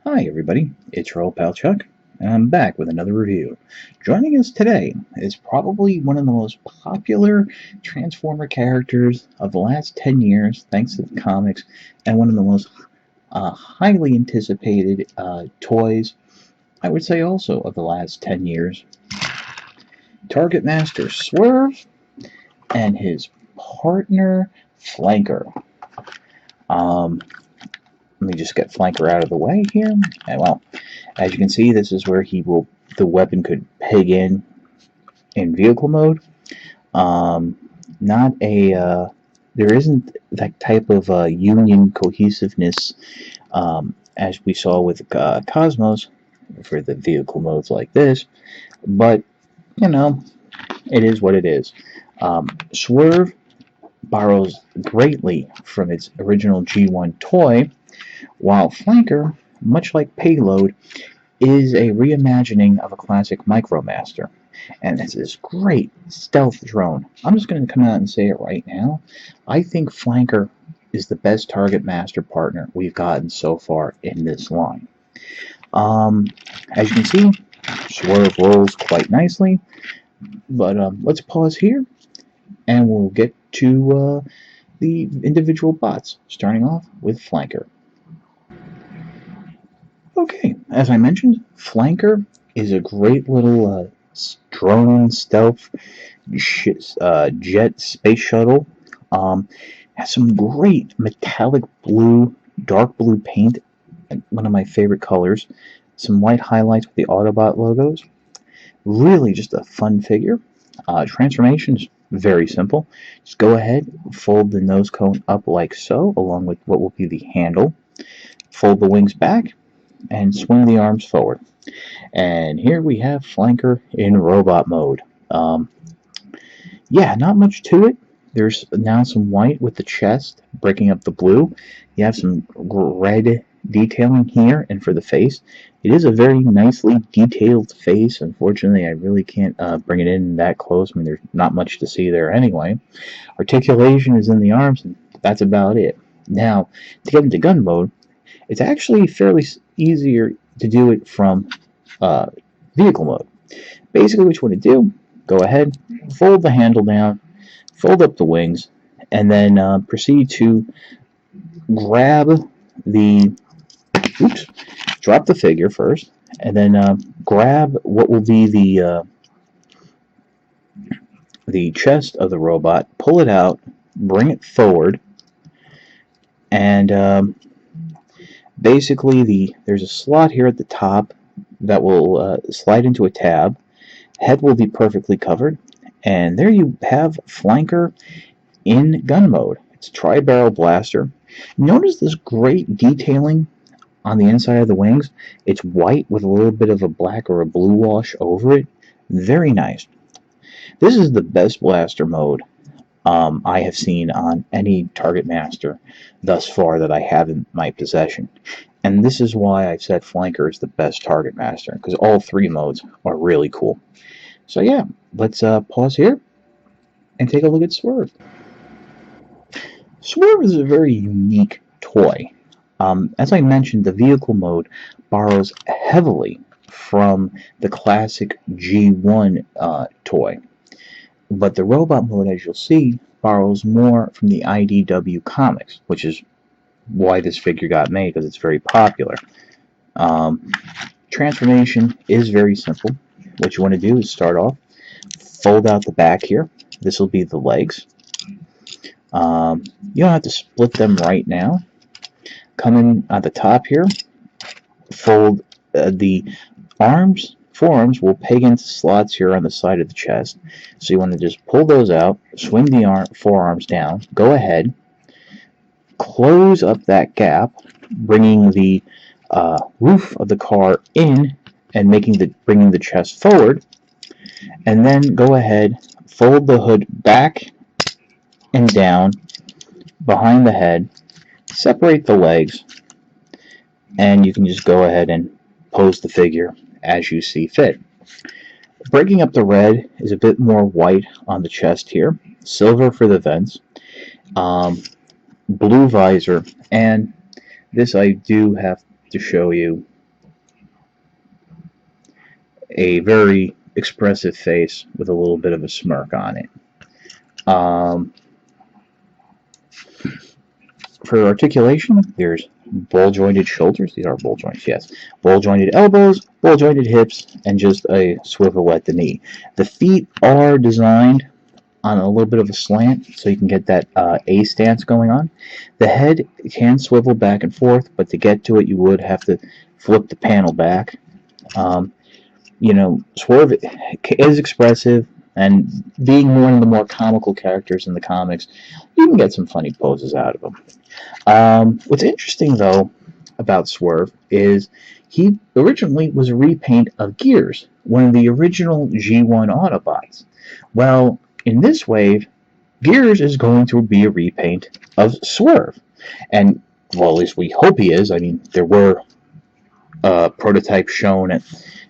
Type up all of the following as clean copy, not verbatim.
Hi everybody, it's your old pal Chuck, and I'm back with another review. Joining us today is probably one of the most popular Transformer characters of the last 10 years, thanks to the comics, and one of the most highly anticipated toys, I would say also, of the last 10 years. Target Master Swerve and his partner Flanker. Um, Let me just get Flanker out of the way here. And well, as you can see, this is where the weapon could peg in vehicle mode. Not a, there isn't that type of union cohesiveness as we saw with Cosmos for the vehicle modes like this, but you know, it is what it is. Swerve borrows greatly from its original G1 toy, while Flanker, much like Payload, is a reimagining of a classic Micromaster. And it's this great stealth drone. I'm just going to come out and say it right now. I think Flanker is the best Target Master partner we've gotten so far in this line. As you can see, Swerve rolls quite nicely. But let's pause here, and we'll get to the individual bots, starting off with Flanker. Okay, as I mentioned, Flanker is a great little drone stealth jet space shuttle. Has some great metallic blue, dark blue paint, one of my favorite colors. Some white highlights with the Autobot logos. Really just a fun figure. Transformation is very simple. Just go ahead, fold the nose cone up like so, along with what will be the handle. Fold the wings back, and swing the arms forward. And here we have Flanker in robot mode. Yeah, not much to it. There's now some white with the chest, breaking up the blue. You have some red detailing here, and for the face, it is a very nicely detailed face. Unfortunately, I really can't bring it in that close. I mean, there's not much to see there anyway. Articulation is in the arms, and that's about it. Now, to get into gun mode, it's actually fairly easier to do it from vehicle mode. Basically, what you want to do, go ahead, fold the handle down, fold up the wings, and then proceed to grab the, oops, drop the figure first, and then grab what will be the chest of the robot, pull it out, bring it forward, and basically there's a slot here at the top that will slide into a tab. Head will be perfectly covered, and there you have Flanker in gun mode. It's a tri-barrel blaster. Notice this great detailing on the inside of the wings. It's white with a little bit of a black or a blue wash over it. Very nice. This is the best blaster mode I have seen on any Target Master thus far that I have in my possession. And this is why I've said Flanker is the best Target Master, because all three modes are really cool. So yeah, let's pause here and take a look at Swerve. Swerve is a very unique toy. As I mentioned, the vehicle mode borrows heavily from the classic G1 toy. But the robot mode, as you'll see, borrows more from the IDW comics, which is why this figure got made, because it's very popular. Transformation is very simple. What you want to do is start off, fold out the back here. This will be the legs. You don't have to split them right now. Come in at the top here, fold the arms. Forearms will peg into slots here on the side of the chest. So you want to just pull those out, swing the forearms down, go ahead, close up that gap, bringing the roof of the car in and bringing the chest forward, and then go ahead, fold the hood back and down behind the head, separate the legs, and you can just go ahead and pose the figure as you see fit. Breaking up the red is a bit more white on the chest here, silver for the vents, blue visor, and this I do have to show you. a very expressive face with a little bit of a smirk on it. Um, for articulation, there's ball jointed shoulders. These are ball joints, yes. Ball jointed elbows, ball jointed hips, and just a swivel at the knee. The feet are designed on a little bit of a slant so you can get that A stance going on. The head can swivel back and forth, but to get to it, you would have to flip the panel back. Um, Swerve is expressive, and being one of the more comical characters in the comics, you can get some funny poses out of him. What's interesting, though, about Swerve is he originally was a repaint of Gears, one of the original G1 Autobots. Well, in this wave, Gears is going to be a repaint of Swerve. And, well, at least we hope he is. I mean, there were prototypes shown at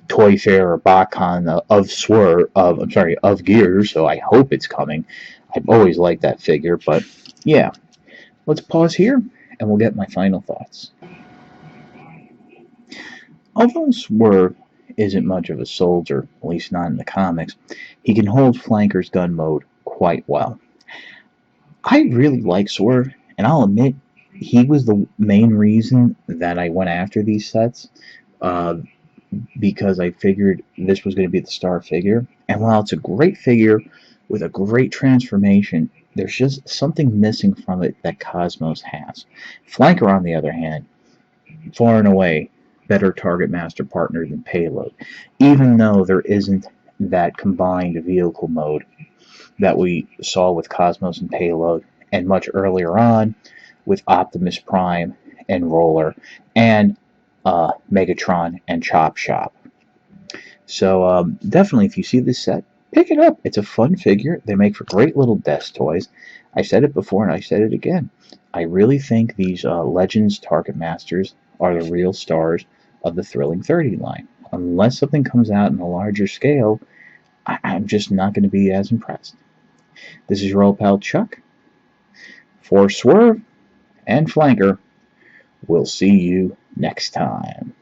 Toy Fair or BotCon of Swerve, of Gears, so I hope it's coming. I've always liked that figure, but yeah. Let's pause here, and we'll get my final thoughts. Although Swerve isn't much of a soldier, at least not in the comics, he can hold Flanker's gun mode quite well. I really like Swerve, and I'll admit he was the main reason that I went after these sets, uh, because I figured this was going to be the star figure. And while it's a great figure with a great transformation, there's just something missing from it that Cosmos has. Flanker, on the other hand, far and away better target master partner than Payload, even though there isn't that combined vehicle mode that we saw with Cosmos and Payload, and much earlier on with Optimus Prime and Roller, and Megatron and Chop Shop. So definitely, if you see this set, pick it up. It's a fun figure. They make for great little desk toys. I said it before and I said it again. I really think these Legends Target Masters are the real stars of the Thrilling 30 line. Unless something comes out in a larger scale, I'm just not going to be as impressed. This is your old pal Chuck. For Swerve and Flanker, we'll see you next time.